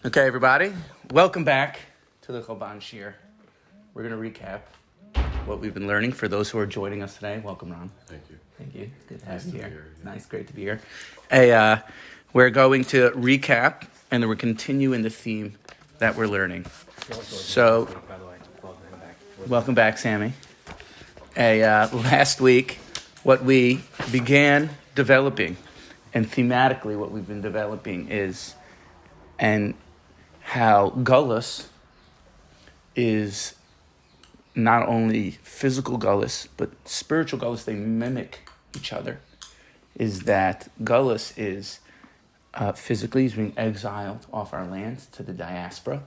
Okay, everybody, welcome back to the Chalban Shir. We're going to recap what we've been learning. For those who are joining us today, welcome, Ron. Thank you. Thank you. Good to Nice have you to here. be here, yeah. Nice, great to be here. We're going to recap, and then we're continuing the theme that we're learning. So, welcome back, Sammy. Last week, what we began developing, and thematically what we've been developing is, and how Galus is not only physical Galus, but spiritual Galus, they mimic each other, is that Galus is physically he's being exiled off our land to the diaspora.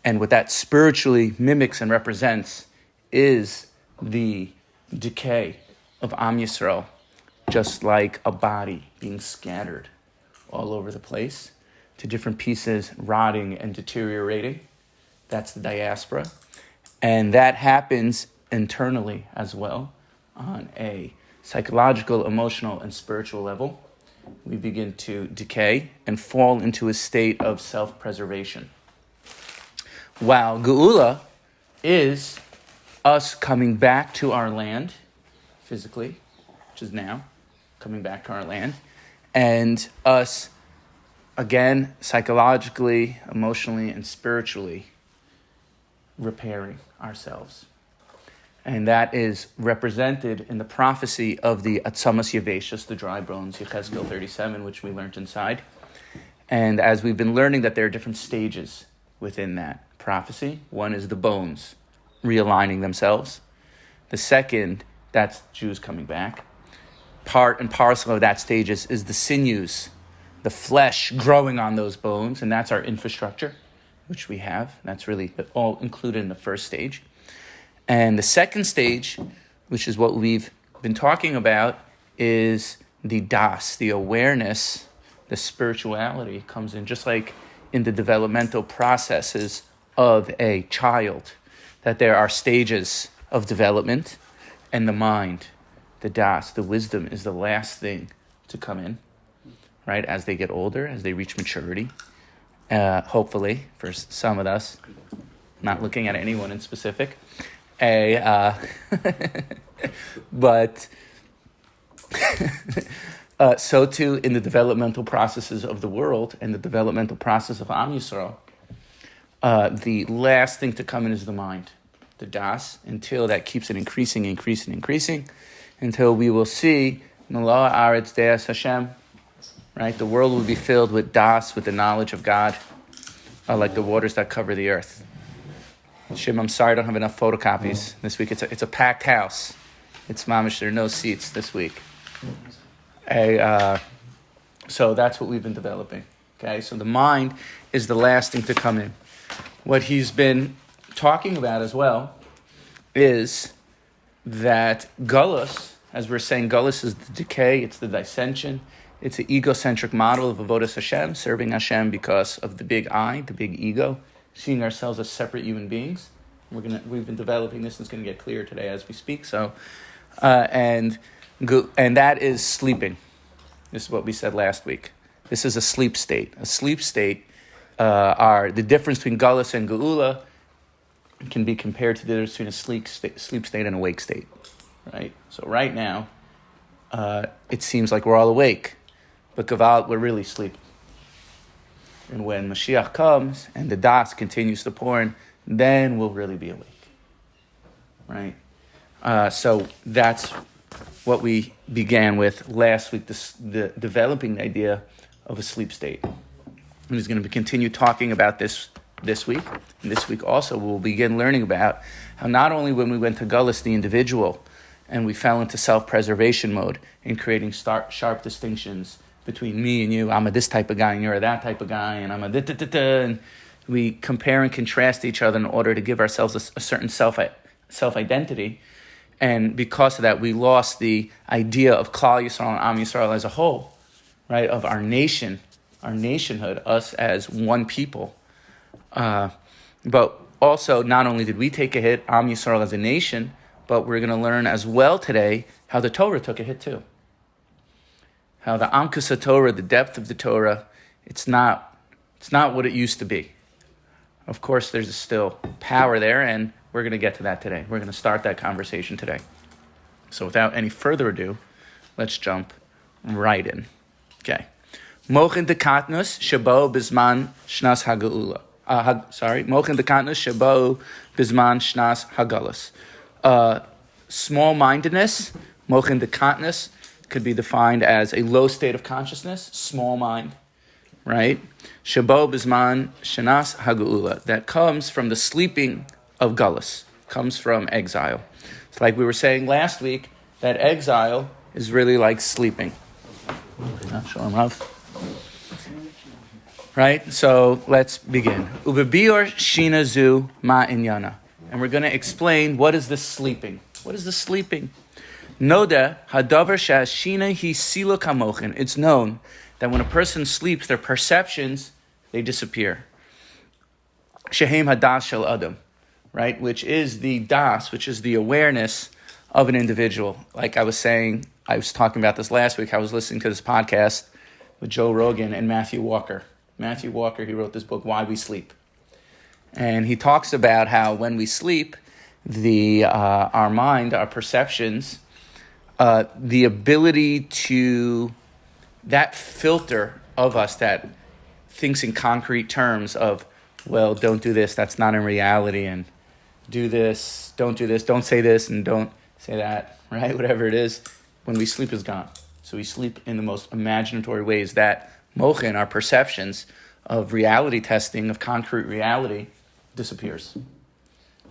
And what that spiritually mimics and represents is the decay of Am Yisrael, just like a body being scattered all over the place to different pieces, rotting and deteriorating. That's the diaspora. And that happens internally as well on a psychological, emotional, and spiritual level. We begin to decay and fall into a state of self-preservation. While Geula is us coming back to our land physically, which is now coming back to our land, and us again, psychologically, emotionally, and spiritually repairing ourselves. And that is represented in the prophecy of the Atzamas Yaveshus, the dry bones, Yechezkel 37, which we learned inside. And as we've been learning that there are different stages within that prophecy. One is the bones realigning themselves. The second, that's Jews coming back. Part and parcel of that stage is the sinews, the flesh growing on those bones, and that's our infrastructure, which we have. That's really all included in the first stage. And the second stage, which is what we've been talking about, is the das, the awareness, the spirituality comes in, just like in the developmental processes of a child, that there are stages of development, and the mind, the das, the wisdom is the last thing to come in. Right, as they get older, as they reach maturity, hopefully, for some of us, not looking at anyone in specific, but so too in the developmental processes of the world and the developmental process of Am Yisrael, the last thing to come in is the mind, the das, until that keeps it increasing, until we will see Mala Aretz Deas Hashem. Right, the world will be filled with das, with the knowledge of God, like the waters that cover the earth. Shim, I'm sorry I don't have enough photocopies this week. It's a packed house. It's mamish, there are no seats this week. So that's what we've been developing. Okay, so the mind is the last thing to come in. What he's been talking about as well is that Galus, as we're saying, Galus is the decay, it's the dissension. It's an egocentric model of avodas Hashem, serving Hashem because of the big I, the big ego, seeing ourselves as separate human beings. We've been developing this, and it's going to get clearer today as we speak. So, and that is sleeping. This is what we said last week. This is a sleep state. A sleep state are the difference between Galus and Geula can be compared to the difference between a sleep state and a wake state. Right. So right now, it seems like we're all awake. But Gavalt, we're really sleeping. And when Mashiach comes and the das continues to pour in, then we'll really be awake. Right? So that's what we began with last week, the developing the idea of a sleep state. And he's going to continue talking about this week. And this week also we'll begin learning about how not only when we went to Galus, the individual, and we fell into self-preservation mode in creating sharp distinctions between me and you. I'm a this type of guy and you're a that type of guy, and I'm a da-da-da-da. And we compare and contrast each other in order to give ourselves a certain self-identity. And because of that, we lost the idea of Klal Yisrael and Am Yisrael as a whole, right? Of our nation, our nationhood, us as one people. But also, not only did we take a hit, Am Yisrael as a nation, but we're going to learn as well today how the Torah took a hit too. How the Amkus HaTorah, the depth of the Torah, it's not It's not what it used to be. Of course, there's still power there, and we're going to get to that today. We're going to start that conversation today. So without any further ado, let's jump right in. Okay. Mochin D'katnus shabo bizman shnas hagula. Mochin D'katnus shabo bizman shnas hagalus. Small-mindedness, Mochin D'katnus, could be defined as a low state of consciousness, small mind, right? Shabo bizman shnas hagula. That comes from the sleeping of Galus, comes from exile. It's like we were saying last week, that exile is really like sleeping. Shalom Rav. Right? So let's begin. Ubebior shina zu ma inyana. And we're going to explain what is this sleeping. What is the sleeping? Noda hadavar shashina hi silo kamochin. It's known that when a person sleeps, their perceptions, they disappear. Shehem hadas shel adam. Right? Which is the das, which is the awareness of an individual. Like I was saying, I was talking about this last week. I was listening to this podcast with Joe Rogan and Matthew Walker. Matthew Walker, he wrote this book, Why We Sleep. And he talks about how when we sleep, our mind, our perceptions, the ability to, that filter of us that thinks in concrete terms of, well, don't do this, that's not in reality, and do this, don't say this, and don't say that, right? Whatever it is, when we sleep is gone. So we sleep in the most imaginatory ways. That mochin, our perceptions of reality testing, of concrete reality, disappears.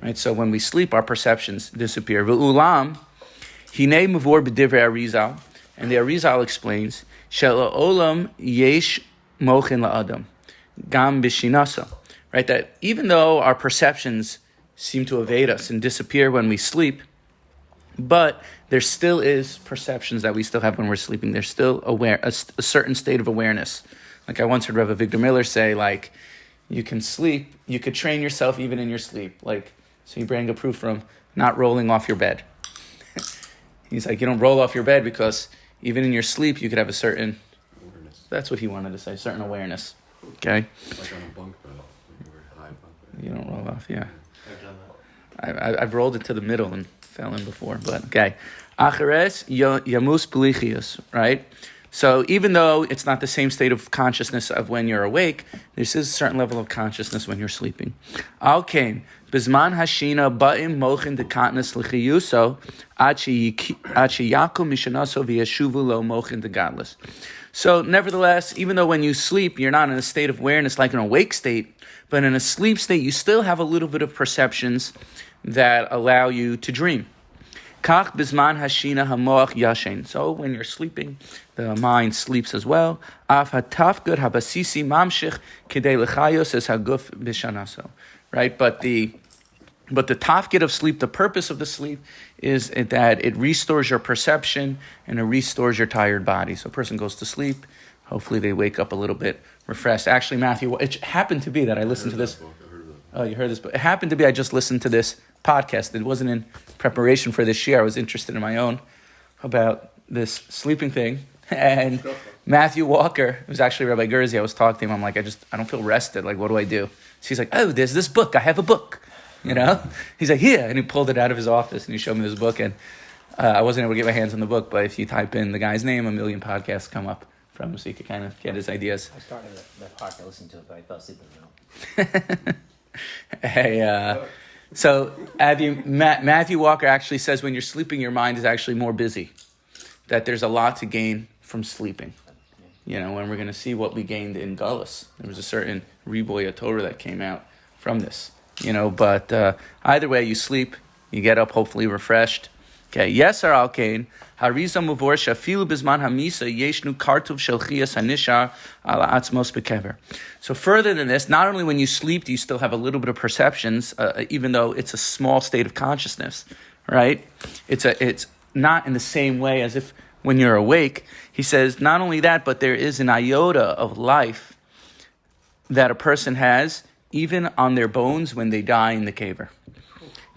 Right? So when we sleep, our perceptions disappear. V'ulam, hinei mavor b'divrei Arizal, and the Arizal explains, shel olam yesh mochin la'adam, gam b'shinasa. Right? That even though our perceptions seem to evade us and disappear when we sleep, but there still is perceptions that we still have when we're sleeping. There's still a certain state of awareness. Like I once heard Rev. Victor Miller say, like, you can sleep, you could train yourself even in your sleep. Like, so you bring a proof from not rolling off your bed. He's like, you don't roll off your bed because even in your sleep, you could have a certain awareness. That's what he wanted to say, certain awareness. Okay? Like on a bunk bed. High bunk bed. You don't roll off, yeah. I've done that. I've rolled it to the middle and fell in before, but okay. Acheres yamus belichius, right? So even though it's not the same state of consciousness of when you're awake, this is a certain level of consciousness when you're sleeping. Al kain bizman hashina ba'im mochin d'katnus l'chiyuso ad sheyakum mishanaso v'yeshuvu lo mochin d'gadlus. So nevertheless, even though when you sleep, you're not in a state of awareness like an awake state, but in a sleep state, you still have a little bit of perceptions that allow you to dream. Kach bizman hashina hamoach yashen. So when you're sleeping, the mind sleeps as well. Af hatafgud habasisi mamshich kidei lechayos es haguf b'shanaso. Right, but the tafgid of sleep, the purpose of the sleep, is that it restores your perception and it restores your tired body. So a person goes to sleep. Hopefully they wake up a little bit refreshed. Actually, Matthew, it happened to be that I listened to this. Oh, you heard this? But it happened to be I just listened to this podcast. It wasn't in preparation for this year. I was interested in my own about this sleeping thing. And Matthew Walker, it was actually Rabbi Gurzy, I was talking to him. I'm like, I don't feel rested. Like, what do I do? So he's like, oh, there's this book. I have a book. You know? He's like, here. And he pulled it out of his office and he showed me this book. And I wasn't able to get my hands on the book, but if you type in the guy's name, 1 million podcasts come up from him, so you could kind of get his ideas. I started that part I listened to it, but I fell asleep in the middle. Hey, so Matthew Walker actually says when you're sleeping, your mind is actually more busy. That there's a lot to gain from sleeping. You know, and we're going to see what we gained in Galus. There was a certain riboy Torah that came out from this. You know, but either way, you sleep, you get up hopefully refreshed. Okay, yes, or alkain. Hariza muvor shafilu bizman hamisa yeshnu kartuv shelchias hanishar ala atzmos bekever. So further than this, not only when you sleep do you still have a little bit of perceptions, even though it's a small state of consciousness, right? It's not in the same way as if when you're awake. He says not only that, but there is an iota of life that a person has even on their bones when they die in the caver.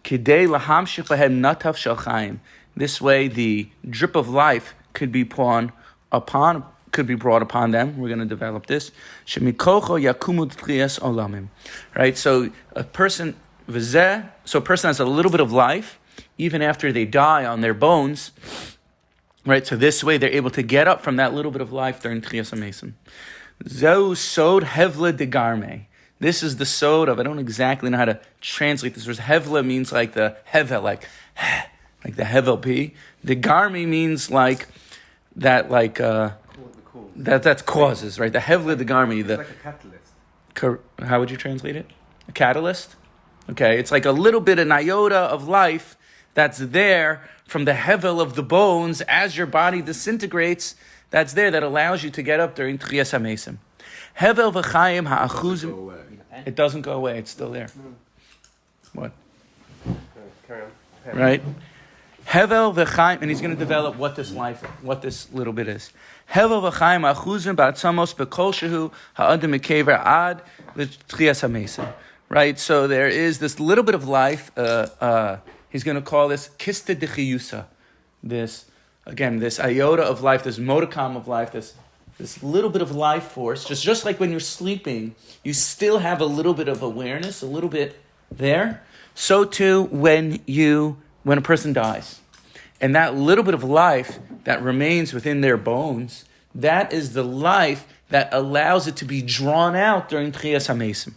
Kidei lahamshich bahem natav shel chaim. This way, the drip of life could be poured upon could be brought upon them. We're going to develop this. Shemikocho yakumu tchias olamim. Right? So a person has a little bit of life, even after they die on their bones. Right? So this way they're able to get up from that little bit of life during Tchias HaMesim. Zeu sod hevla de garme. This is the sod of, I don't exactly know how to translate this. Hevla means like the hevel, like the hevel P. The garme means like that, that's causes, right? The hevla de garme. It's like a catalyst. How would you translate it? A catalyst? Okay, it's like a little bit, an iota of life that's there from the hevel of the bones as your body disintegrates. That's there that allows you to get up during Tchias HaMesim. Hevel v'chayim ha'achuzim. It doesn't go away. It's still there. What? Carry on. Right? Hevel v'chayim, and he's going to develop what this little bit is. Hevel v'chayim ha'achuzim ba'atzamos b'kol shehu ha'adam mikever ad l'Tchias HaMesim. Right? So there is this little bit of life. He's going to call this kista d'chiyusa. This iota of life, this modicum of life, this little bit of life force, just like when you're sleeping, you still have a little bit of awareness, a little bit there. So too when a person dies. And that little bit of life that remains within their bones, that is the life that allows it to be drawn out during Tchias HaMesim.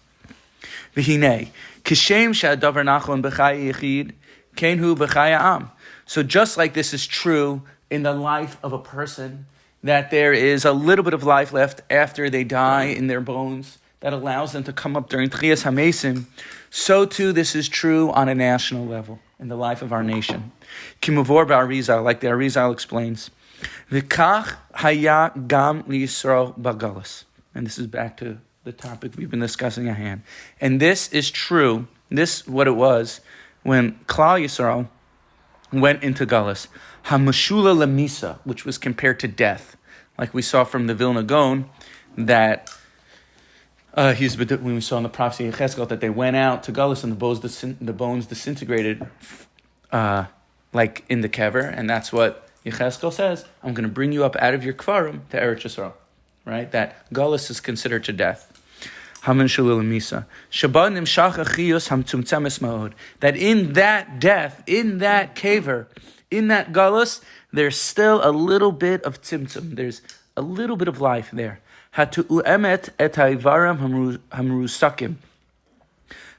V'hinei, kishem she'adavar nachon b'chai yechid, kenhu b'chai ha'am. So just like this is true in the life of a person, that there is a little bit of life left after they die in their bones that allows them to come up during Tchias HaMesim, so too this is true on a national level in the life of our nation. Kimuvor ba'Arizal, like the Arizal explains, V'kach haya gam liyisrael b'Galus. And this is back to the topic we've been discussing at hand. And this is true, what it was, when Klal Yisrael went into Galus. Hamashula lemisa, which was compared to death. Like we saw from the Vilna Gaon, that when we saw in the prophecy of Cheskel that they went out to Galus and the bones disintegrated like in the kever, and that's what Yecheskel says, I'm going to bring you up out of your kfarim to Eretz Yisrael. Right? That Galus is considered to death. That in that death, in that kever, in that galus, there's still a little bit of tzimtzum. There's a little bit of life there. Hatu'emet et ha'ivaram hamrusakim.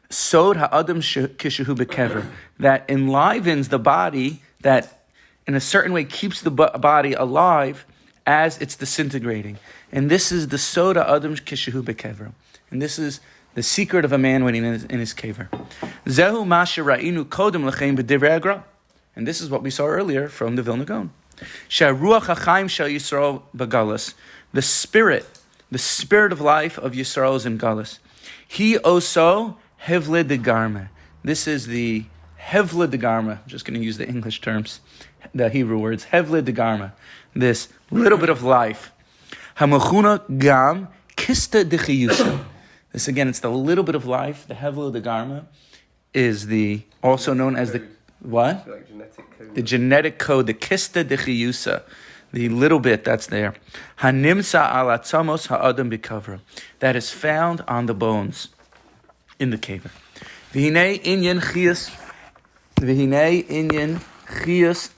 Sod ha'adam kishehu bekever. That enlivens the body, that in a certain way keeps the body alive as it's disintegrating. And this is the sod ha'adam kishehu bekever. And this is the secret of a man when he's in his kever. Zehu masher ra'inu kodem lechem b'divrei agra. And this is what we saw earlier from the Vilna Gaon. She'ruach ha'chaim shel Yisrael b'galus. The spirit of life of Yisrael is in galus. He oso hevle de garma. This is the hevle de garma. I'm just going to use the English terms, the Hebrew words. Hevle de garma. This little bit of life. Hamachuna gam kista d'chiyusa. This again, it's the little bit of life. The hevle de garma is also known as the what? Like genetic code. The genetic code, the kista d'chiyusa, the little bit that's there. Hanimsa al atzamos ha'adam b'kavra, that is found on the bones in the kever. V'hinei inyan chiyus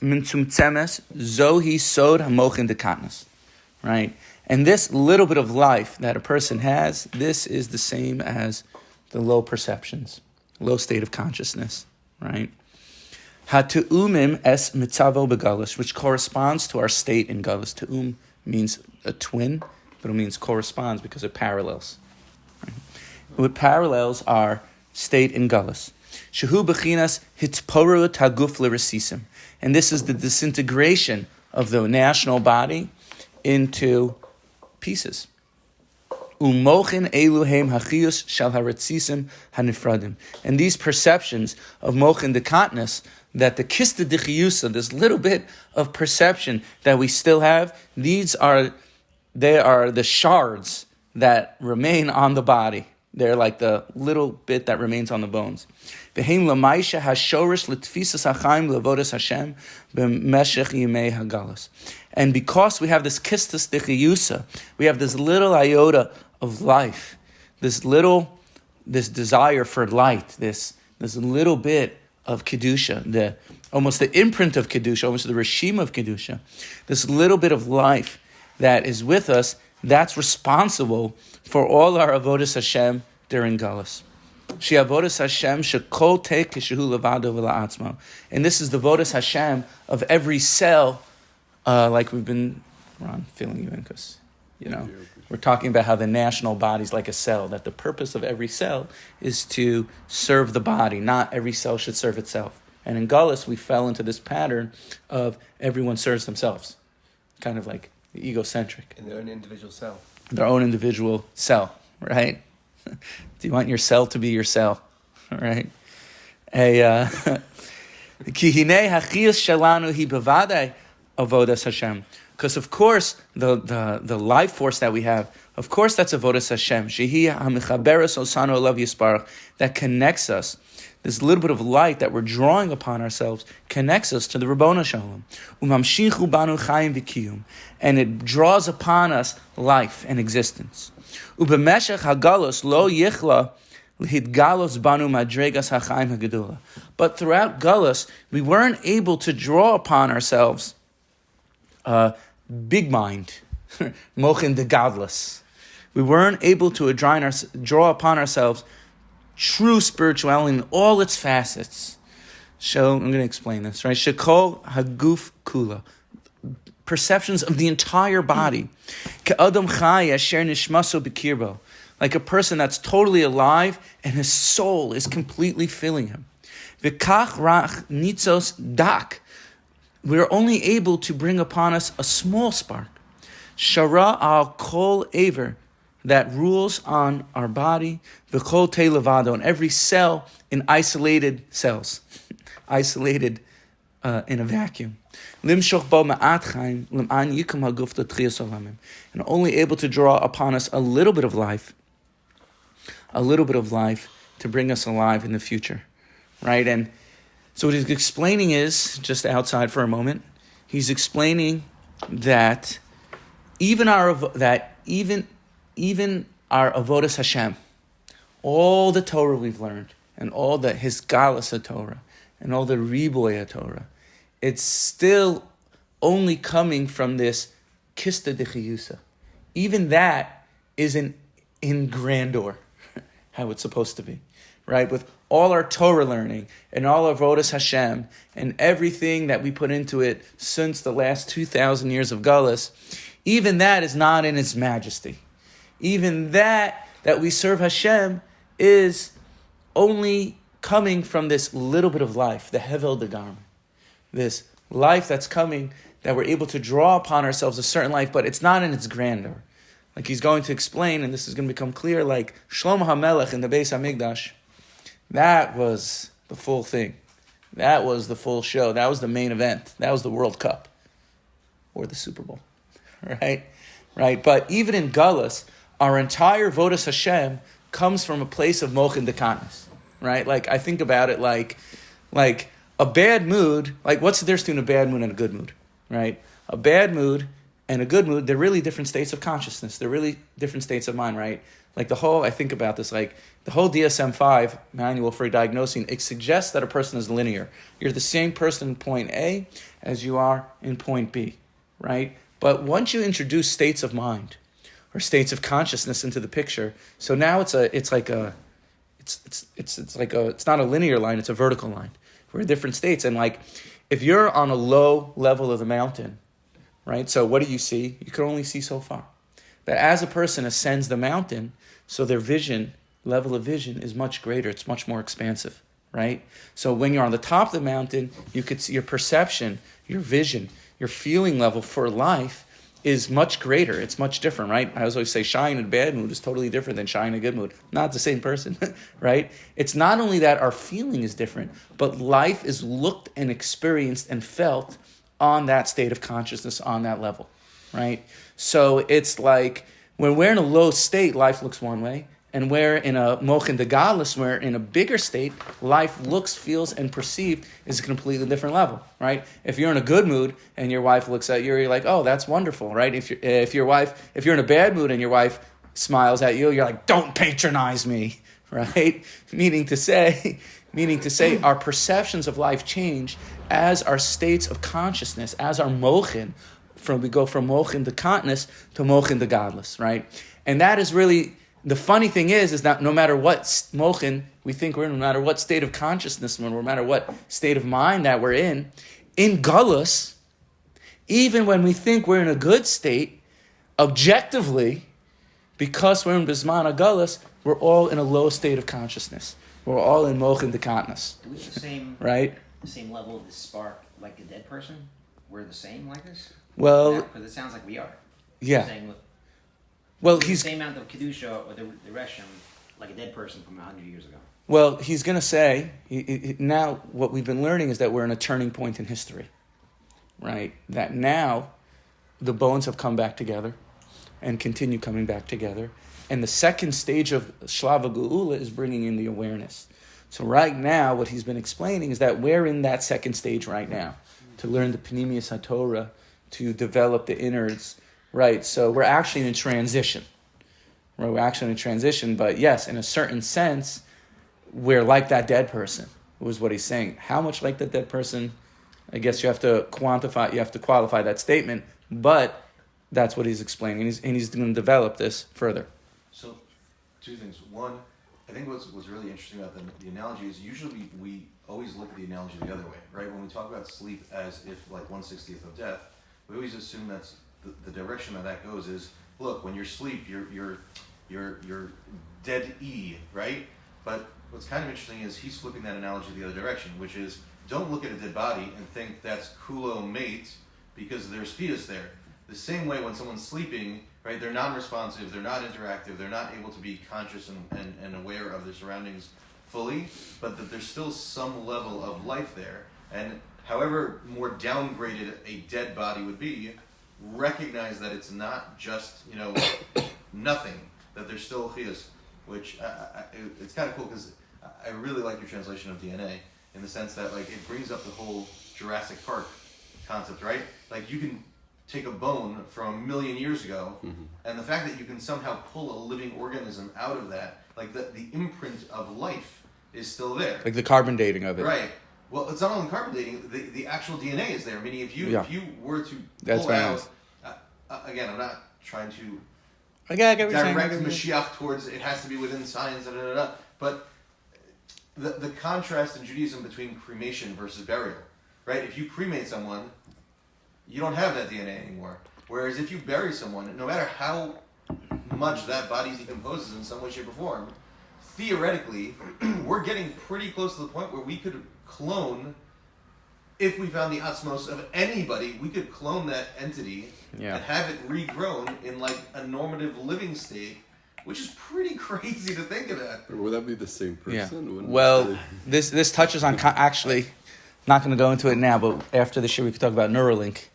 mintzumtzemes zohi sod hamochin d'katnus. Right? And this little bit of life that a person has, this is the same as the low perceptions, low state of consciousness, right? Hatu'umim es mitzavo begalus, which corresponds to our state in galus. Tu'um means a twin, but it means corresponds because it parallels. Right? It parallels our state in galus. Shehu bechinas hitporu taguf l'resisim. And this is the disintegration of the national body into pieces. Umochin eluhem hachiyus shal haretzisim hanifradim. And these perceptions of Mochin D'Katnus, that the kista d'chiyusa, this little bit of perception that we still have, they are the shards that remain on the body. They're like the little bit that remains on the bones. V'heim lamaisha hashorish l'tfisas hachaim levodas Hashem b'meshech yimei hagalus. And because we have this kistas d'chiyusa, we have this little iota of life, this desire for light, this little bit of kedusha, almost the imprint of kedusha, almost the reshima of kedusha, this little bit of life that is with us, that's responsible for all our avodas Hashem during Galus. She avodas Hashem shekol teh kishehu levado v'la'atzmo. And this is the avodas Hashem of every cell, like we've been, Ron, filling you in because, we're talking about how the national body's like a cell, that the purpose of every cell is to serve the body. Not every cell should serve itself. And in Galus, we fell into this pattern of everyone serves themselves. Kind of like the egocentric. In their own individual cell. Their own individual cell, right? Do you want your cell to be your cell? All right. Because of course, the life force that we have, of course that's avodas Hashem. That connects us. This little bit of light that we're drawing upon ourselves connects us to the Rabbona Shalom. And it draws upon us life and existence. But throughout Galus, we weren't able to draw upon ourselves big mind, Mochin D'Gadlus. We weren't able to draw upon ourselves true spirituality in all its facets. So I'm going to explain this, right? Shekol haguf kula, perceptions of the entire body. Ke'adam chai asher nishmaso b'kirbo, like a person that's totally alive and his soul is completely filling him. V'kach rach nitzos dak, we're only able to bring upon us a small spark. Shara al kol aver, that rules on our body, v'kol te levado, and every cell in isolated cells, isolated in a vacuum. Limshoch bo ma'at chaim, l'm'an yikum haguf l'tchiyas olamim, and only able to draw upon us a little bit of life to bring us alive in the future, right? And so what he's explaining is, just outside for a moment, he's explaining that even our avodas Hashem, all the Torah we've learned, and all the his Galus Torah, and all the Riboy Torah, it's still only coming from this kista d'chiyusa. Even that isn't in grandeur, how it's supposed to be, right? With all our Torah learning, and all our avodas Hashem, and everything that we put into it since the last 2,000 years of Galus, even that is not in its majesty. Even that we serve Hashem is only coming from this little bit of life, the Hevel Degarm. This life that's coming, that we're able to draw upon ourselves a certain life, but it's not in its grandeur. Like he's going to explain, and this is going to become clear, like Shlomo HaMelech in the Beis HaMikdash, that was the full thing. That was the full show. That was the main event. That was the World Cup. Or the Super Bowl. Right? But even in Galus, our entire Vodas Hashem comes from a place of Mochin D'katnus. Right? Like, I think about it like a bad mood, like what's the difference between a bad mood and a good mood? Right? A bad mood and a good mood, they're really different states of consciousness. They're really different states of mind, right? Like I think about this, like the whole DSM-5 manual for diagnosing, it suggests that a person is linear. You're the same person in point A as you are in point B, right? But once you introduce states of mind or states of consciousness into the picture, so now it's not a linear line, it's a vertical line. We're in different states, and like if you're on a low level of the mountain, right? So what do you see? You can only see so far. But as a person ascends the mountain, so their level of vision is much greater. It's much more expansive, right? So when you're on the top of the mountain, you could see your perception, your vision, your feeling level for life is much greater. It's much different, right? I always say shy in a bad mood is totally different than shy in a good mood. Not the same person, right? It's not only that our feeling is different, but life is looked and experienced and felt on that state of consciousness, on that level, right? So it's like when we're in a low state, life looks one way. And where in a Mochin D'Gadlus, where in a bigger state, life looks, feels, and perceived is a completely different level, right? If you're in a good mood and your wife looks at you, you're like, oh, that's wonderful, right? If you're in a bad mood and your wife smiles at you, you're like, don't patronize me, right? Meaning to say, our perceptions of life change as our states of consciousness, as our mochin, we go from Mochin D'katnus to Mochin D'Gadlus, right? And that is really, the funny thing is that no matter what mochin we think we're in, no matter what state of consciousness, no matter what state of mind that we're in Galus, even when we think we're in a good state, objectively, because we're in Bisman Galus, we're all in a low state of consciousness. We're all in Mochin D'katnus. Do we have the same right? The same level of this spark like a dead person? We're the same like this? Well, because it sounds like we are. Yeah. Saying, well, he's the same amount of kedusha or the reshim like a dead person from 100 years ago. Well, he's going to say now what we've been learning is that we're in a turning point in history, right? That now the bones have come back together and continue coming back together. And the second stage of Shlava Geula is bringing in the awareness. So right now, what he's been explaining is that we're in that second stage right now, to learn the Pnimius HaTorah, to develop the innards, right? So we're actually in transition. Right? We're actually in transition, but yes, in a certain sense, we're like that dead person, was what he's saying. How much like that dead person? I guess you have to qualify that statement, but that's what he's explaining, and he's going to develop this further. So, two things. One, I think what's really interesting about the analogy is usually we always look at the analogy the other way, right? When we talk about sleep as if like 1/60th of death, we always assume that's the direction that goes is, look, when you're asleep, you're dead E, right? But what's kind of interesting is he's flipping that analogy the other direction, which is don't look at a dead body and think that's kulo mate because there's fetus there. The same way when someone's sleeping, right, they're non-responsive, they're not interactive, they're not able to be conscious and aware of their surroundings fully, but that there's still some level of life there. And however more downgraded a dead body would be, recognize that it's not just, nothing, that there's still chiyus, which it's kind of cool because I really like your translation of DNA in the sense that like it brings up the whole Jurassic Park concept, right? Like you can take a bone from 1 million years ago, and the fact that you can somehow pull a living organism out of that, like the imprint of life is still there. Like the carbon dating of it. Right. Well, it's not only carbon dating, the actual DNA is there. Meaning if you were to That's pull out, nice. Again, I'm not trying to I get what you're direct saying. Mashiach towards it has to be within science, but the contrast in Judaism between cremation versus burial, right? If you cremate someone, you don't have that DNA anymore. Whereas if you bury someone, no matter how much that body decomposes in some way, shape, or form, theoretically, we're getting pretty close to the point where we could clone, if we found the osmos of anybody, we could clone that entity and have it regrown in like a normative living state, which is pretty crazy to think about. Would that be the same person? Yeah. Well, this touches on, actually, not going to go into it now, but after the show we could talk about Neuralink.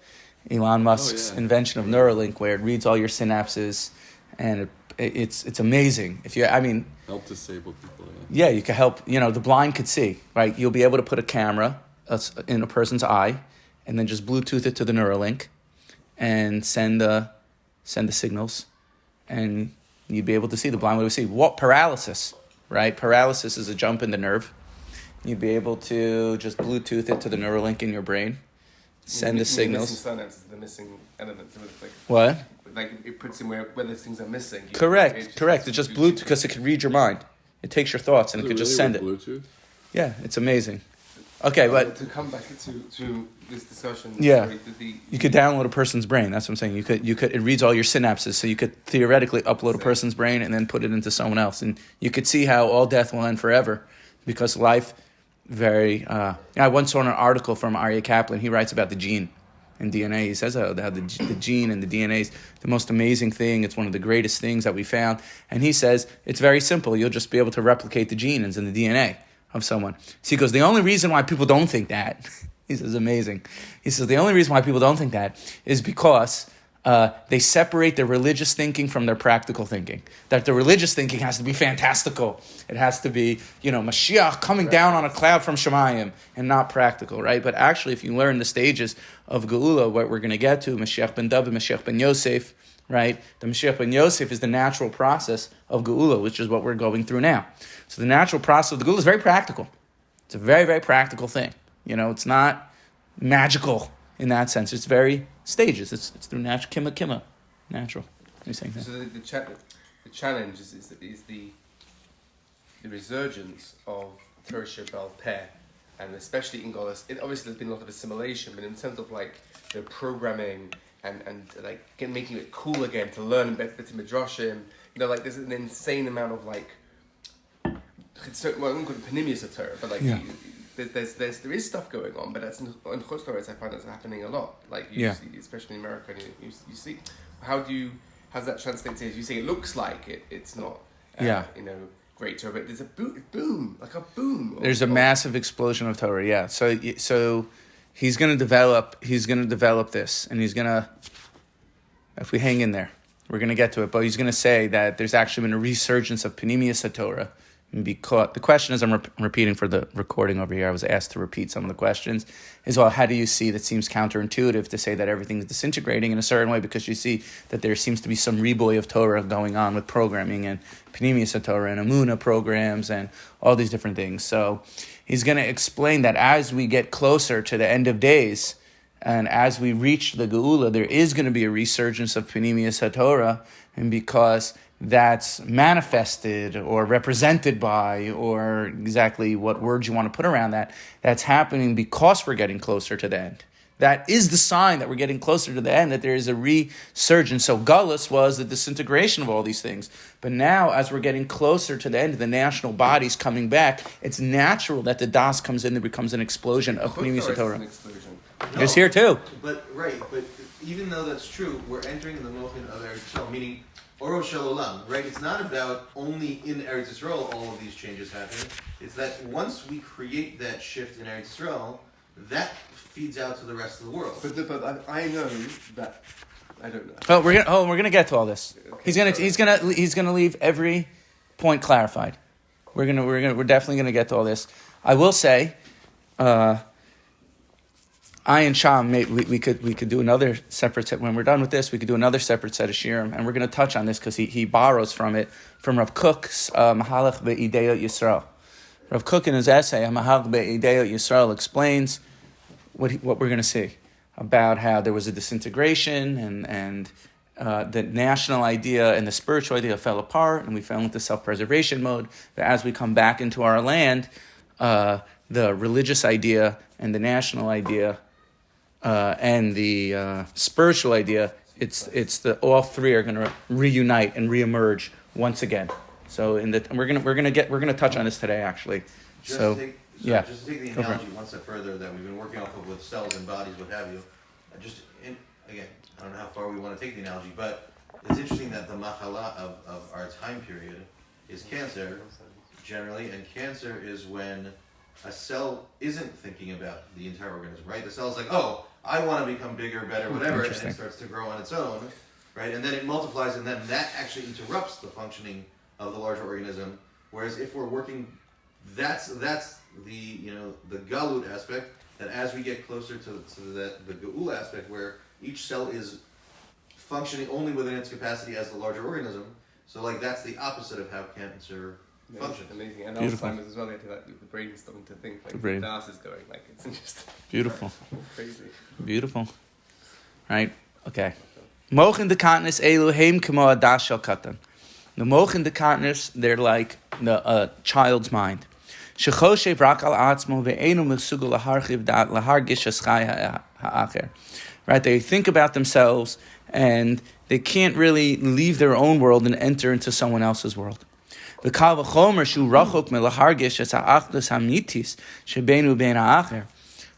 Elon Musk's invention of Neuralink, where it reads all your synapses, and it's amazing. Help disabled people. Yeah, you can help. The blind could see, right? You'll be able to put a camera in a person's eye, and then just Bluetooth it to the Neuralink, and send the signals, and you'd be able to see. The blind would see. What paralysis, right? Paralysis is a jump in the nerve. You'd be able to just Bluetooth it to the Neuralink in your brain. Send the signals. Missing synapse is the missing element. What? Like it puts in where those things are missing. Correct. It's just Bluetooth because it can read your mind. It takes your thoughts and it can just send it. Bluetooth? Yeah, it's amazing. Okay, but to come back to this discussion. Yeah, sorry, you could download a person's brain. That's what I'm saying. You could. It reads all your synapses, so you could theoretically upload a person's brain and then put it into someone else, and you could see how all death will end forever, because life. I once saw an article from Aryeh Kaplan. He writes about the gene and DNA. He says how the gene and the DNA is the most amazing thing. It's one of the greatest things that we found. And he says it's very simple. You'll just be able to replicate the genes and the DNA of someone. So he goes, the only reason why people don't think that, he says, amazing. He says, the only reason why people don't think that is because they separate their religious thinking from their practical thinking. That the religious thinking has to be fantastical. It has to be, Mashiach coming down on a cloud from Shemayim, and not practical, right? But actually, if you learn the stages of Geula, what we're going to get to, Mashiach ben David, Mashiach ben Yosef, right? The Mashiach ben Yosef is the natural process of Geula, which is what we're going through now. So the natural process of the Geula is very practical. It's a very, very practical thing. It's not magical in that sense. It's very stages. It's through natural, kima, natural. You're saying that? So the challenge is the resurgence of Torah Shebal Peh, and especially in Galus. Obviously, there's been a lot of assimilation, but in terms of programming and making it cool again to learn better midrashim, there's an insane amount of I wouldn't call it panimius of Torah, but there is stuff going on, but that's in Chutz La'aretz. I find that's happening a lot. See, especially in America, and you see how's that translated? As you say, it looks like it's not. Great Torah, but there's a boom, like a boom. There's a massive explosion of Torah. Yeah. So he's going to develop this, and he's going to. If we hang in there, we're going to get to it. But he's going to say that there's actually been a resurgence of panimius Torah. Because the question, as I'm repeating for the recording over here, I was asked to repeat some of the questions, is, well, how do you see that seems counterintuitive to say that everything's disintegrating in a certain way, because you see that there seems to be some riboy of Torah going on with programming and Panemius Torah and Amunah programs and all these different things. So he's going to explain that as we get closer to the end of days and as we reach the Geula, there is going to be a resurgence of Panemius Torah, and because that's manifested or represented by, or exactly what words you want to put around that, that's happening because we're getting closer to the end. That is the sign that we're getting closer to the end, that there is a resurgence. So Galus was the disintegration of all these things. But now, as we're getting closer to the end, the national body's coming back, it's natural that the Das comes in, there becomes an explosion of Pneumis Torah. It's here too. But even though that's true, we're entering the Mochin of Eretz Yisrael, meaning Oro Shel Olam, right? It's not about only in Eretz Yisrael all of these changes happening. It's that once we create that shift in Eretz Yisrael, that feeds out to the rest of the world. But I know that I don't know. Oh, we're gonna get to all this. Okay. He's gonna leave every point clarified. We're definitely gonna get to all this. I will say, I and Sham, we could do another separate set. When we're done with this, we could do another separate set of shirim, and we're going to touch on this because he borrows from Rav Kook's Mahalach Be'ideyot Yisrael. Rav Kook in his essay Mahalach Be'ideyot Yisrael explains what we're going to see about how there was a disintegration and the national idea and the spiritual idea fell apart, and we fell into self-preservation mode. But as we come back into our land, the religious idea and the national idea and the spiritual idea, all three are going to reunite and reemerge once again. So we're gonna touch on this today, actually. Just to take the Go for analogy one step further that we've been working off of with cells and bodies, what have you. Again, I don't know how far we want to take the analogy, but it's interesting that the machala of our time period is cancer, generally, and cancer is when a cell isn't thinking about the entire organism, right? The cell's like, oh, I want to become bigger, better, whatever, and it starts to grow on its own, right? And then it multiplies, and then that actually interrupts the functioning of the larger organism. Whereas if we're working, that's the the galut aspect. That as we get closer to the geula aspect, where each cell is functioning only within its capacity as the larger organism. So that's the opposite of how cancer functions. Amazing. And Beautiful. Alzheimer's as well, the brain is starting to think, The brain. the DAS is going, it's just Beautiful. crazy. Beautiful. Right? Okay. Mochin D'katnus elu heim kamo adas shel katan. The Mochin D'katnus, they're like the child's mind. Shechoshev rak al atzmo ve'enu mesugel laharchiv da'at lahargish eschai ha'acher. Right? They think about themselves and they can't really leave their own world and enter into someone else's world. The kal v'chomer shu rachok melahargish es ha'achdus hamitis shebenu bein ha'acher.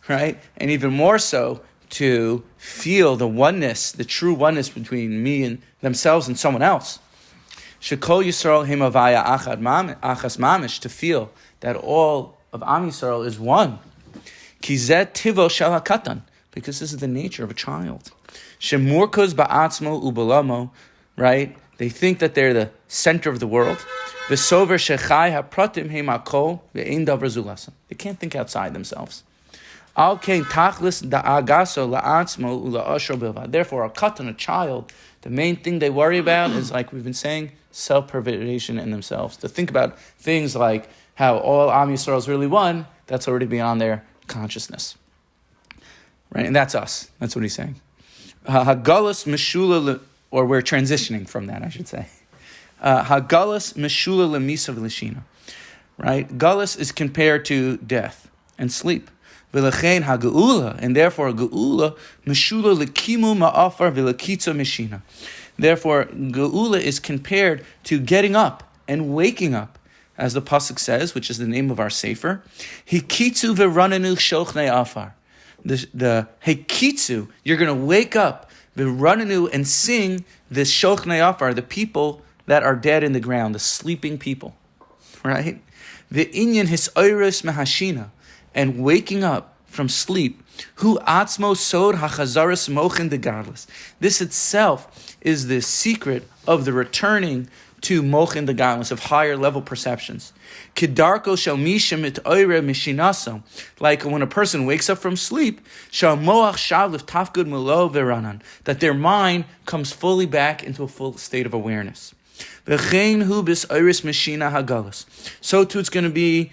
Right? And even more so, to feel the oneness, the true oneness between me and themselves and someone else. Shekol Yisrael him avaya achas mamish, to feel that all of Am Yisrael is one. Ki zeh tivo shel hakatan, because this is the nature of a child. Shemurkos ba'atzmo ubalamo, right? They think that they're the center of the world. V'sover shechai hapratim heimakol ve'ein davar zulasam. They can't think outside themselves. Al kein tachlis da'agaso la'atzmo ula'ashro bilvad. Therefore, a katan, a child, the main thing they worry about is, like we've been saying, self-preservation in themselves. To think about things like how all Am Yisrael is really one, that's already beyond their consciousness. Right? And that's us. That's what he's saying. Galus meshula, or we're transitioning from that, I should say. Galus meshula lemisa v'lishina. Right? Galus is compared to death and sleep. V'lechein ha'geula, and therefore geula meshula lekimu ma'afar v'lekitza meshina. Therefore, geula is compared to getting up and waking up, as the pasuk says, which is the name of our sefer. Hikitzu v'ranenu shochnei afar. The hikitzu, you're going to wake up, v'ranenu, and sing the shochnei afar, the people that are dead in the ground, the sleeping people, right? The inyan hisoiris mahashina, and waking up from sleep. Hu atzmo sod hachazaris Mochin D'Gadlus. This itself is the secret of the returning to Mochin D'Gadlus, of higher level perceptions. Kidarko shel misha mitoire mishinaso. Like when a person wakes up from sleep, shal moach shavlif tafgud mulo veranan, that their mind comes fully back into a full state of awareness. V'chein hu b's'iris mishina hagalus. So too it's going to be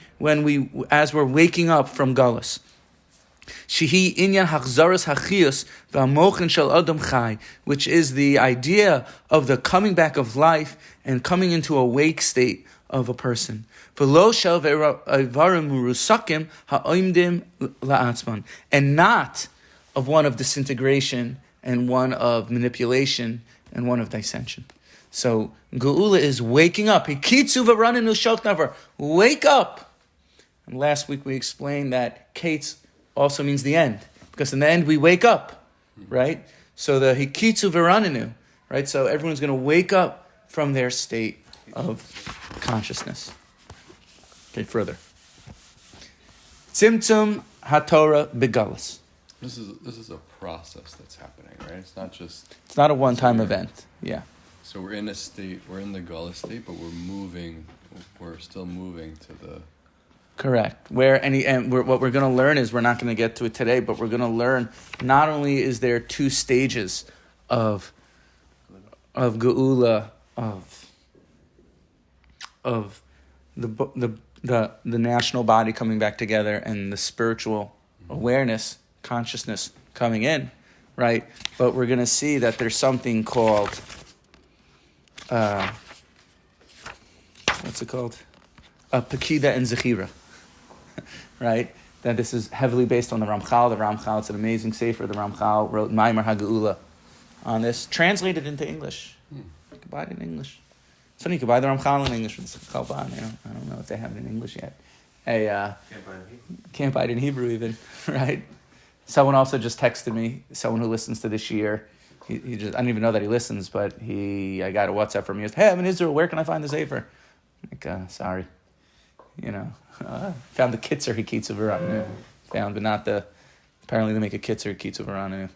as we're waking up from Galus. Shehi inyan hachzaras hachius v'amochin shel adam chai, which is the idea of the coming back of life and coming into a wake state of a person. V'lo shel ve'avarim murusakim ha'oimdim la'atzman, and not of one of disintegration and one of manipulation and one of dissension. So geula is waking up. Hikitzu v'ranenu shoknavar, wake up. And last week we explained that kates also means the end, because in the end we wake up, right? So the hikitzu v'ranenu, right? So everyone's going to wake up from their state of consciousness. Okay, further. Tzimtzum haTorah begalus. This is a process that's happening, right? It's not a one-time event. Yeah. So we're in the Galus state, but we're still moving to the... Correct. What we're going to learn is, we're not going to get to it today, but we're going to learn not only is there two stages of geula, of the national body coming back together and the spiritual awareness, consciousness coming in, right? But we're going to see that there's something called, what's it called? Pekida and Zechira, right? That this is heavily based on the Ramchal. The Ramchal, it's an amazing sefer. The Ramchal wrote Maimer HaGeula on this, translated into English. You can buy it in English. So you can buy the Ramchal in English. It's Chalban. I don't know if they have it in English yet. Can't buy it in Hebrew even, right? Someone also just texted me, someone who listens to this year. He just, I don't even know that he listens, but I got a WhatsApp from him. He goes, "Hey, I'm in Israel. Where can I find the sefer?" Like, sorry. Found the Kitzer Hikitzu V'Ranenu. Found, but not the, apparently they make a Kitzer Hikitzu V'Ranenu,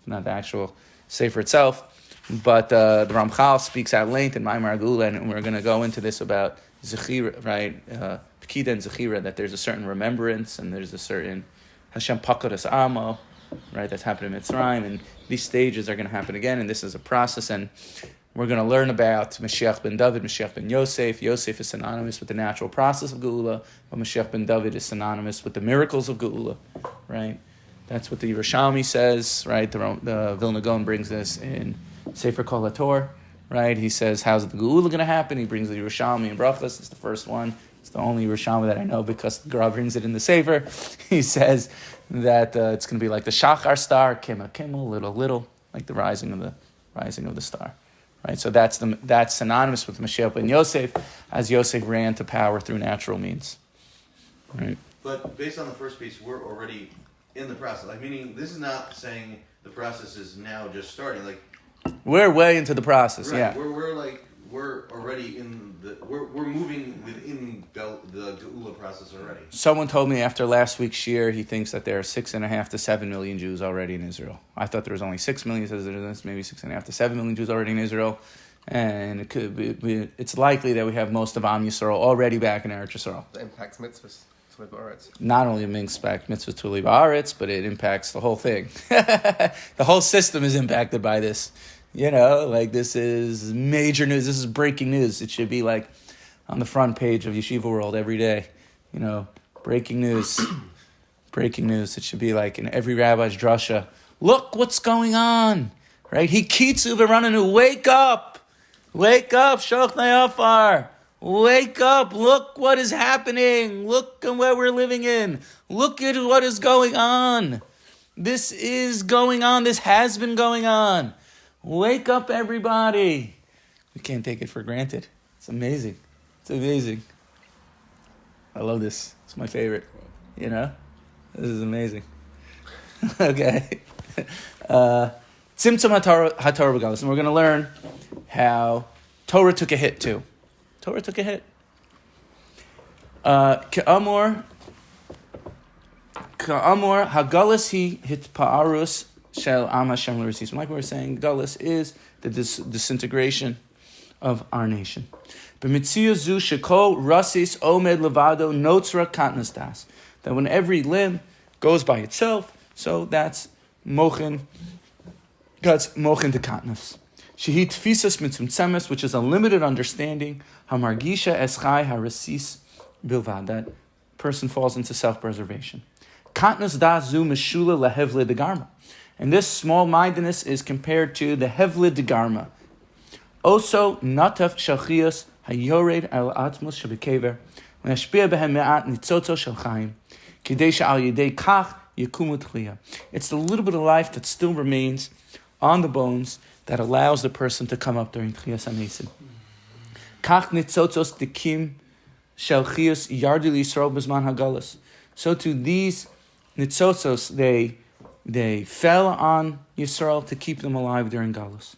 not the actual sefer itself. But the Ramchal speaks at length in Ma'amar Gula, and we're going to go into this about Zechira, right? Pekida and Zechira, that there's a certain remembrance and there's a certain Hashem Pakadas Amo, right? That's happened in Mitzrayim, and these stages are going to happen again, and this is a process, and we're going to learn about Mashiach ben David, Mashiach ben Yosef. Yosef is synonymous with the natural process of Geula, but Mashiach ben David is synonymous with the miracles of Geula, right? That's what the Yerushalmi says, right? The Vilna Gaon brings this in Sefer Kol HaTorah, right? He says, how's the Geula going to happen? He brings the Yerushalmi in Brachos. It's the first one. It's the only Yerushalmi that I know because the Gra brings it in the Sefer. He says that it's going to be like the Shachar star, Kima, little, like the rising of the star, right? So that's synonymous with Mashiach ben Yosef, as Yosef ran to power through natural means, right? But based on the first piece, we're already in the process. Like, meaning this is not saying the process is now just starting. Like, we're way into the process, right, yeah. We're like we're already we're moving within the Geula process already. Someone told me after last week's year, he thinks that there are 6.5 to 7 million Jews already in Israel. I thought there was only 6 million. He says there's maybe 6.5 to 7 million Jews already in Israel, and it could be. It's likely that we have most of Am Yisrael already back in Eretz Yisrael. That impacts mitzvahs. Not only impacts mitzvahs to leave Aretz, but it impacts the whole thing. The whole system is impacted by this. This is major news. This is breaking news. It should be like on the front page of Yeshiva World every day. Breaking news. Breaking news. It should be like in every rabbi's drasha. Look what's going on. Right? Hikitzu v'rananu. Wake up. Wake up, Shochnei Afar. Wake up, look what is happening. Look at where we're living in. Look at what is going on. This is going on. This has been going on. Wake up, everybody. We can't take it for granted. It's amazing. It's amazing. I love this. It's my favorite. This is amazing. Okay. Tzimtzum HaTorah B'Galus. And we're going to learn how Torah took a hit too. Torah took a hit. Ka'amor Hagalus he hit pa'arus shel am Hashem l'risis. Like we were saying, Galus is the disintegration of our nation. B'mitziya zu shekol rasis omed levado notzra katnus das. That when every limb goes by itself, so that's Mochin D'Katnus. Shehi tfisas mitzumtzemes, which is a limited understanding. Hamargisha eschai harasis bilvad. That person falls into self-preservation. Katnus das zu meshula lehevle degarma. And this small-mindedness is compared to the hevle degarma. Also, nataf shalchias hayored al atmos shabekever. V'nashpia behem me'at nitzotzo shel chaim. Kidei she'al yedei kach yekumu tchliya. It's the little bit of life that still remains on the bones that allows the person to come up during Tchiyas HaMesim. Kach nitzotzos dikim shel chiyus yardu Yisrael b'zman hagalus. So to these nitzotzos, they fell on Yisrael to keep them alive during Galus.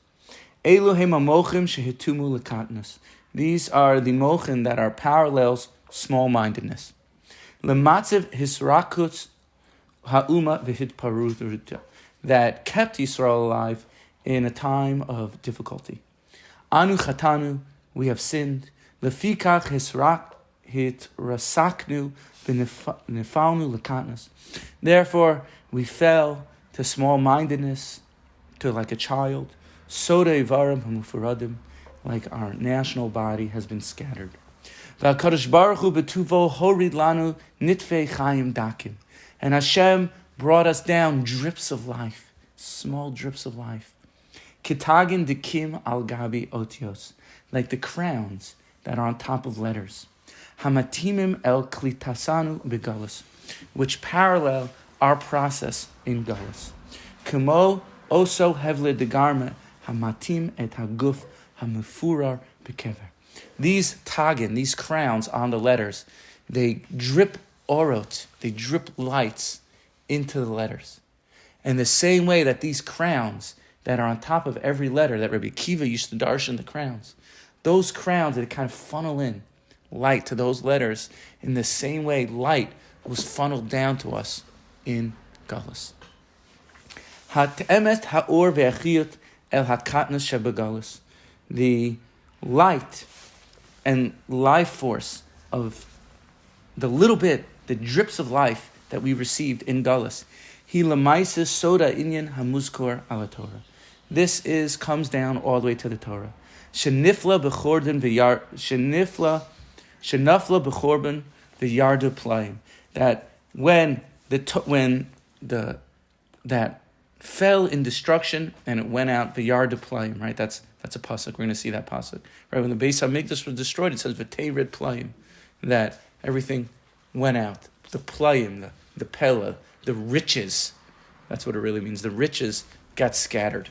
Elu hem hamochim shehitumu l'katnus. These are the mochin that are parallels small-mindedness. Lematziv hisrakutz ha'uma v'hitparuta. That kept Yisrael alive in a time of difficulty. Anu chatanu, we have sinned. Lefikach hitrasaknu v'nefalnu l'katnus. Therefore, we fell to small-mindedness, to like a child. Soda ivarim hamufuradim, like our national body has been scattered. V'akadosh baruch hu betuvo horid lanu nitfei chayim dakim. And Hashem brought us down drips of life, small drips of life. Kitagin dikim al gabi otios, like the crowns that are on top of letters. Hamatimim el klitasanu begalus, which parallel our process in Galus. Kumo oso hevle degarme hamatim et haguf hamufurar bekever. These tagin, these crowns on the letters, they drip orot, they drip lights into the letters. And the same way that these crowns that are on top of every letter that Rabbi Kiva used to darshan the crowns, those crowns that kind of funnel in light to those letters, in the same way light was funneled down to us in Galus. Ha'temet ha'or ve'achiyot el ha'katnus shebegalus. The light and life force of the little bit, the drips of life that we received in Galus. He lemaises soda inyan hamuzkor ala Torah. This comes down all the way to the Torah. Shenifla bechorban v'yardu playim. That when that fell in destruction and it went out v'yardu playim. Right, that's a pasuk. We're going to see that pasuk. Right, when the Beis Hamikdash was destroyed, it says v'teired playim, that everything went out. The playim, the pella, the riches. That's what it really means. The riches got scattered.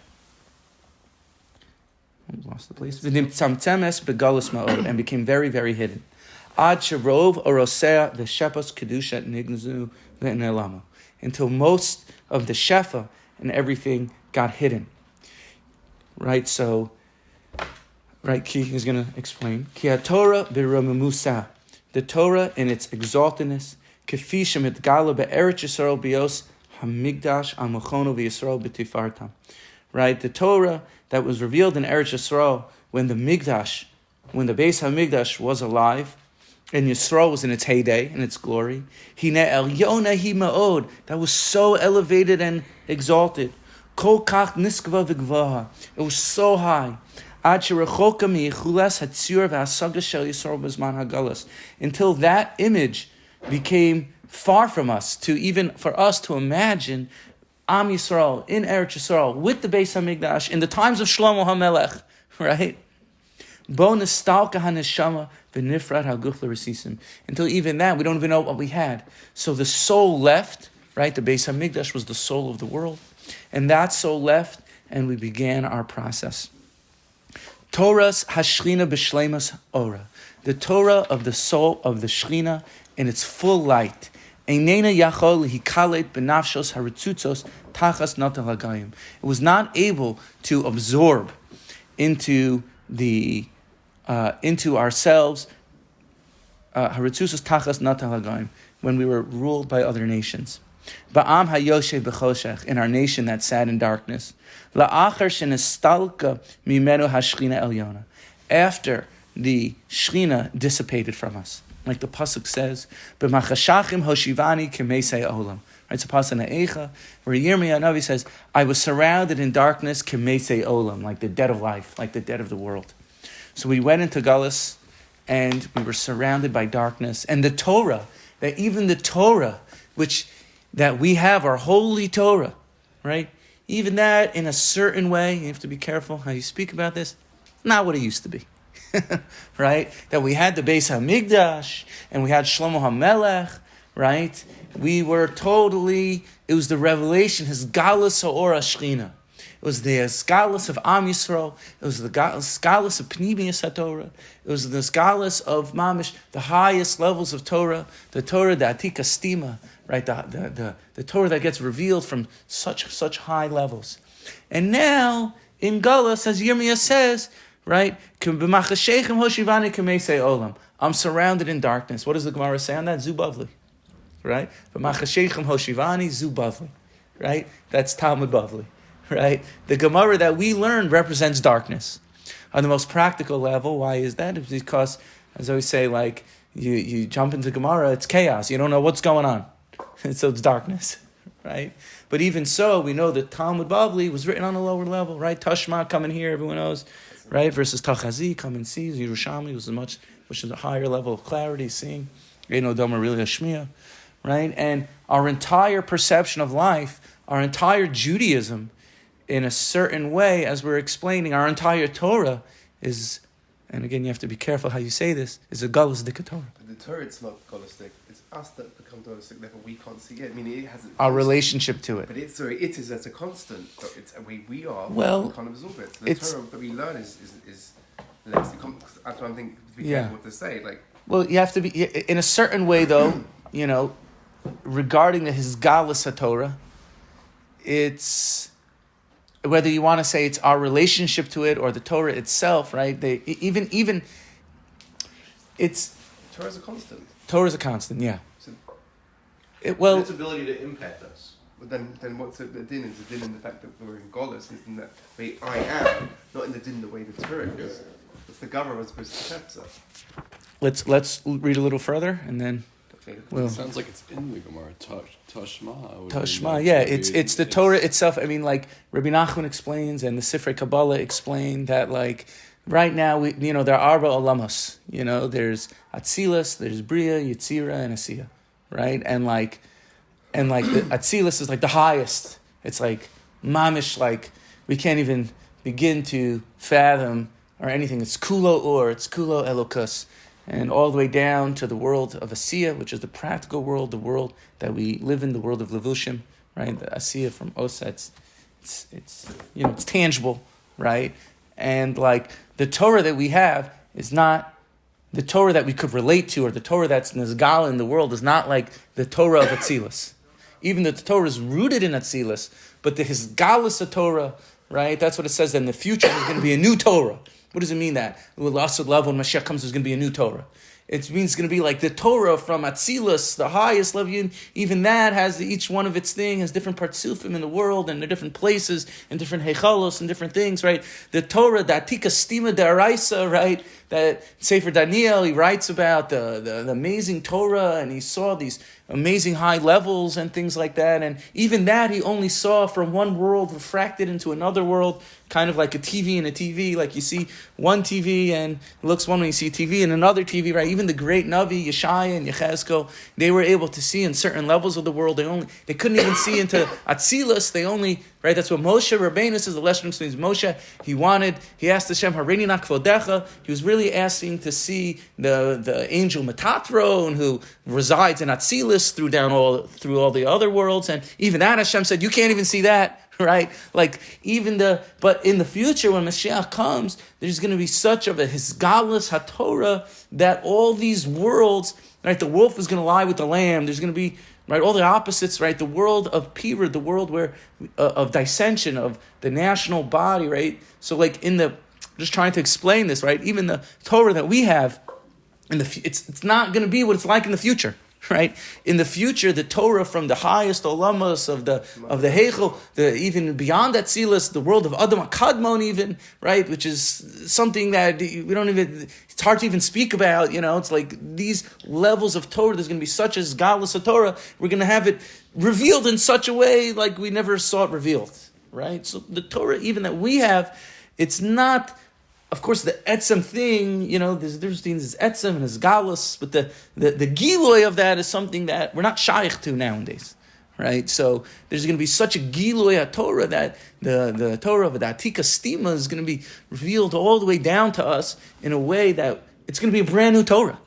I lost the place. And became very, very hidden. Ad sherov orosea the shepos kedusha nignazu ve'nelamo. Until most of the shefa and everything got hidden. Right, so Right, he's going to explain. Ki ha-Torah b'romemusa. The Torah in its exaltedness. Kefi shemitgala be'eretz Yisrael bios hamigdash al-mochono v'Yisrael b'tifartam. Right, the Torah that was revealed in Eretz Yisrael when the Beis HaMikdash was alive, and Yisrael was in its heyday, in its glory. Hine elyona hi ma'od. That was so elevated and exalted. Kol kach niskva v'gvaha. It was so high. Until that image became far from us, for us to imagine Am Yisrael in Eretz Yisrael with the Beis Hamikdash in the times of Shlomo HaMelech, right? Until even then, we don't even know what we had. So the soul left, right? The Beis Hamikdash was the soul of the world, and that soul left, and we began our process. Torah's Hashchina b'Shleimas Ora, the Torah of the soul of the Shechina in its full light. Einena yachol hikalet benafshos haritzutzos tachas natal hagayim. It was not able to absorb into ourselves haritzutzos tachas natal hagayim when we were ruled by other nations. Ba'am hayoshe b'choshech, in our nation that sat in darkness. La'achar shenestalka mimenu hashchina elyona, after the Shechina dissipated from us. Like the pasuk says, "B'machashachim hoshivani k'meisei olam." Right, it's a pasuk in Eicha where Yirmiyah Navi says, "I was surrounded in darkness k'meisei olam," like the dead of life, like the dead of the world. So we went into Galus, and we were surrounded by darkness. And the Torah, that even the Torah, that we have, our holy Torah, right? Even that, in a certain way, you have to be careful how you speak about this, not what it used to be. Right? That we had the Beis HaMikdash, and we had Shlomo HaMelech, right? We were it was the revelation, his Galus Ha'or HaShechina. It was the Galus of Am Yisrael. It was the Galus of Pnimius HaTorah. It was the Galus of Mamish, the highest levels of Torah, the Torah, the Atika Stima, right? The Torah that gets revealed from such high levels. And now, in Galus, as Yirmiyah says, right? I'm surrounded in darkness. What does the Gemara say on that? Zubavli. Right? Right? That's Talmud Bavli. Right? The Gemara that we learned represents darkness. On the most practical level, why is that? It's because, as I always say, like, you jump into Gemara, it's chaos. You don't know what's going on. So it's darkness. Right? But even so, we know that Talmud Bavli was written on a lower level, right? Tashma, come in here, everyone knows, right? Versus Tachazi, come and see. Yerushalmi which is a higher level of clarity, seeing. Eino Doma really Shmiya, right? And our entire perception of life, our entire Judaism, in a certain way, as we're explaining, our entire Torah is, and again, you have to be careful how you say this, is a Galus D'Torah. The Torah, it's not Galustic. It's us that become Galustic, therefore we can't see it. I mean, it has our relationship to it. But it is as a constant. But it's we are. Well, we can't absorb it. So the Torah that we learn is less. That's what I'm thinking. To be careful what to say. Like, well, you have to be in a certain way, though. Regarding his Galus HaTorah, it's, whether you want to say it's our relationship to it or the Torah itself, right? Even it's Torah's a constant. Torah's a constant, yeah. So, its ability to impact us. But then what's the din? Is the din in the fact that we're in Galus? Is in that way I am, not in the din the way the Torah is. It's the government as opposed to the chapter. Let's read a little further and then. Well, it sounds like it's in the Gemara. Tashma. Tashma, yeah. It's the Torah itself. I mean, like Rabbi Nachman explains, and the Sifrei Kabbalah explain that, like, right now there are Arba Olamos. There's Atzilus, there's Bria, Yetzira, and Asiya, right? And the Atzilus is like the highest. It's like mamish, like we can't even begin to fathom or anything. It's Kulo Or, it's Kulo Elokus. And all the way down to the world of Asiya, which is the practical world, the world that we live in, the world of Levushim, right? The Asiya from Osa, it's tangible, right? And like the Torah that we have is not the Torah that we could relate to, or the Torah that's Nizgala in the world is not like the Torah of Atzilus. Even though the Torah is rooted in Atzilus, but the Hisgalus of Torah, right? That's what it says that in the future there's going to be a new Torah, What does it mean that with Lasad Lav, when Mashiach comes, there's going to be a new Torah? It means it's going to be like the Torah from Atzilus, the highest level. Even that has each one of its thing, has different partsufim in the world, and they're different places, and different hechalos, and different things, right? The Torah, the Atika Stima Daraisa, right? That Sefer Daniel, he writes about the amazing Torah, and he saw these amazing high levels and things like that. And even that he only saw from one world refracted into another world, kind of like a TV and a TV. Like you see one TV and it looks one way, you see a TV and another TV, right? Even the great Navi, Yeshaya and Yechezkel, they were able to see in certain levels of the world. They couldn't even see into Atzilus. They only, right? That's what Moshe Rabbeinu says. The lesson explains Moshe. He asked Hashem, Harini Nakvodecha. He was really asking to see the angel Metatron, who resides in Atzilus through all the other worlds. And even that Hashem said, you can't even see that, right? Like but in the future when Mashiach comes, there's going to be such of a Galus HaTorah that all these worlds, right? The wolf is going to lie with the lamb. There's going to be, right, all the opposites, right? The world of Pira, the world where of dissension of the national body, right? So like just trying to explain this, right? Even the Torah that we have it's not going to be what it's like in the future. Right, in the future, the Torah from the highest olamas of the Heichel, even beyond that Tzilas, the world of Adam Kadmon, even, right, which is something that we don't even. It's hard to even speak about. It's like these levels of Torah. There's going to be such as Galus Torah. We're going to have it revealed in such a way like we never saw it revealed. Right, so the Torah even that we have, it's not. Of course, the etzem thing, there's a difference between this etzem and his galus, but the giloy of that is something that we're not shaykh to nowadays, right? So there's going to be such a giloy Torah that the Torah of the Atika Stima is going to be revealed all the way down to us in a way that it's going to be a brand new Torah.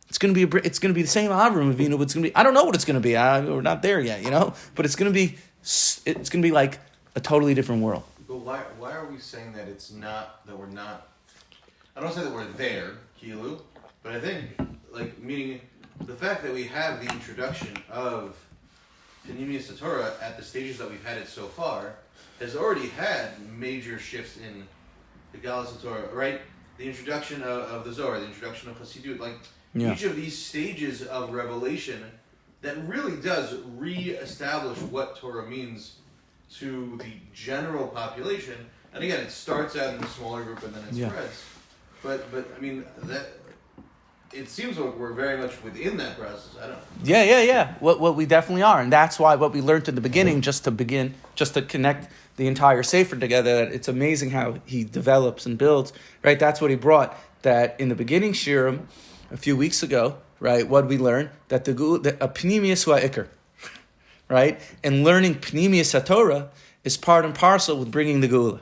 It's going to be the same Avram Avinu, but it's going to be, I don't know what it's going to be. We're not there yet, but it's going to be like a totally different world. But why are we saying that it's not, that we're not, I don't say that we're there, Kilu, but I think, meaning the fact that we have the introduction of Pneumius Torah at the stages that we've had it so far, has already had major shifts in the Galus Torah, right? The introduction of the Zohar, the introduction of Hasidut, each of these stages of revelation that really does re-establish what Torah means to the general population, and again, it starts out in a smaller group and then it spreads. But I mean that it seems like we're very much within that process. I don't know. Yeah. What we definitely are, and that's why what we learned at the beginning, just to connect the entire Sefer together. That it's amazing how he develops and builds. Right, that's what he brought. That in the beginning shirim a few weeks ago. Right, what did we learn? That a pnimius ha'ikr. Right? And learning Pnimius HaTorah is part and parcel with bringing the Geula.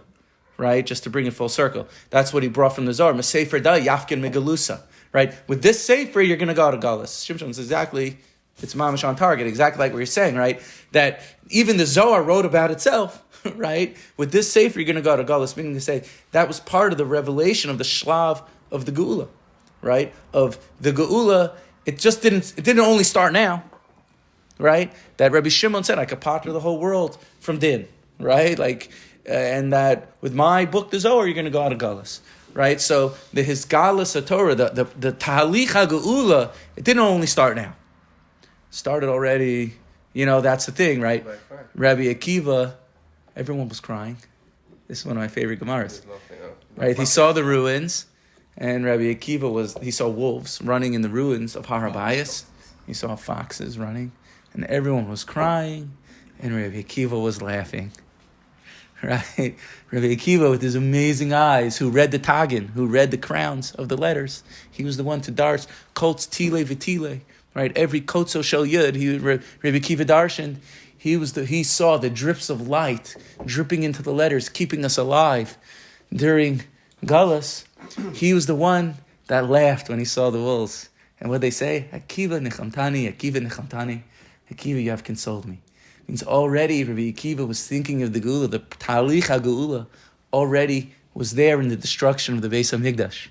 Right? Just to bring it full circle. That's what he brought from the Zohar. Sefer da Yafkin Megalusa. Right? With this Sefer, you're going to go to Galus. Shimshon's it's mamash on target, exactly like what you're saying, right? That even the Zohar wrote about itself, right? With this Sefer, you're going to go to Galus, meaning to say that was part of the revelation of the Shlav of the Geula. Right? Of the Geula, it didn't only start now. Right, that Rabbi Shimon said, I could partner the whole world from Din, right? And that with my book, the Zohar, you're going to go out of Galus, right? So his Galus Torah, the Tahalich HaGeula, it didn't only start now. It started already, that's the thing, right? Rabbi Akiva, everyone was crying. This is one of my favorite Gemaras. Right, he saw the ruins, and Rabbi Akiva he saw wolves running in the ruins of Har HaBayis. He saw foxes running. And everyone was crying, and Rabbi Akiva was laughing. Right? Rabbi Akiva with his amazing eyes, who read the Tagin, who read the crowns of the letters. He was the one to darsh Kotz Tile V'Tile. Right? Every Kotzo Shel Yud, Rabbi Akiva darshaned. He saw the drips of light dripping into the letters, keeping us alive. During Galus, he was the one that laughed when he saw the wolves. And what they say? Akiva nechamtani, Akiva nechamtani. Akiva, you have consoled me. It means already Rabbi Akiva was thinking of the Geula, the Talich HaGeula, already was there in the destruction of the Beis HaMikdash.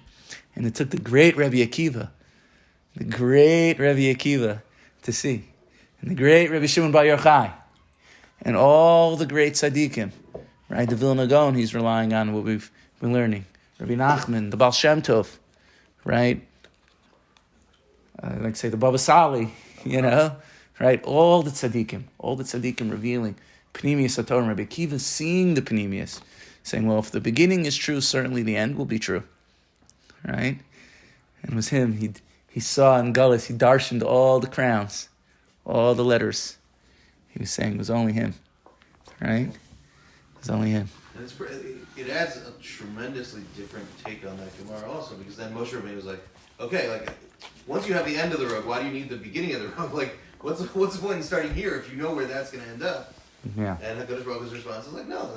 And it took the great Rabbi Akiva to see. And the great Rabbi Shimon Bar Yochai. And all the great tzaddikim, right? The Vilna Gaon he's relying on what we've been learning. Rabbi Nachman, the Baal Shem Tov, right? Like say the Baba Sali, right? All the tzaddikim revealing Pnimius HaTorah. Rabbi Akiva seeing the Pnimius, saying, well, if the beginning is true, certainly the end will be true, right? And it was him. He saw in Galus, he darshaned all the crowns, all the letters. He was saying it was only him, right? It was only him. And it adds a tremendously different take on that Gemara also, because then Moshe Rabbeinu was like, okay, like once you have the end of the road, why do you need the beginning of the road? Like, what's the point in starting here if you know where that's going to end up? Yeah. And HaKadosh Baruch Hu's response is like, no,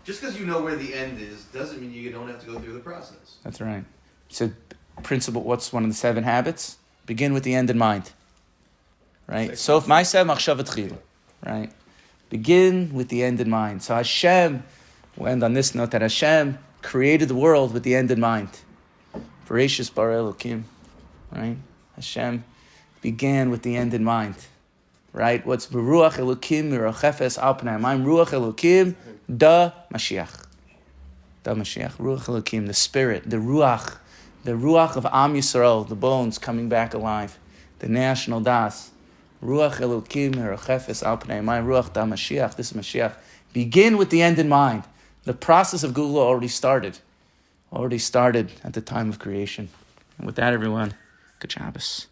just because you know where the end is doesn't mean you don't have to go through the process. That's right. So, principle. What's one of the 7 habits? Begin with the end in mind. Right. So, if my sev machshavat chila, right? Begin with the end in mind. So Hashem, we'll end on this note that Hashem created the world with the end in mind. Bereshis bara Elokim, right? Hashem began with the end in mind, right? What's Beruach Elokim mirachefes al pnei hamayim? Ruach Elokim, da Mashiach. Da Mashiach. Ruach Elokim, the spirit, the Ruach of Am Yisrael, the bones coming back alive, the national das. Ruach Elokim mirachefes al pnei hamayim. Ruach da Mashiach. This is Mashiach. Begin with the end in mind. The process of Geula already started at the time of creation. And with that, everyone, good Shabbos.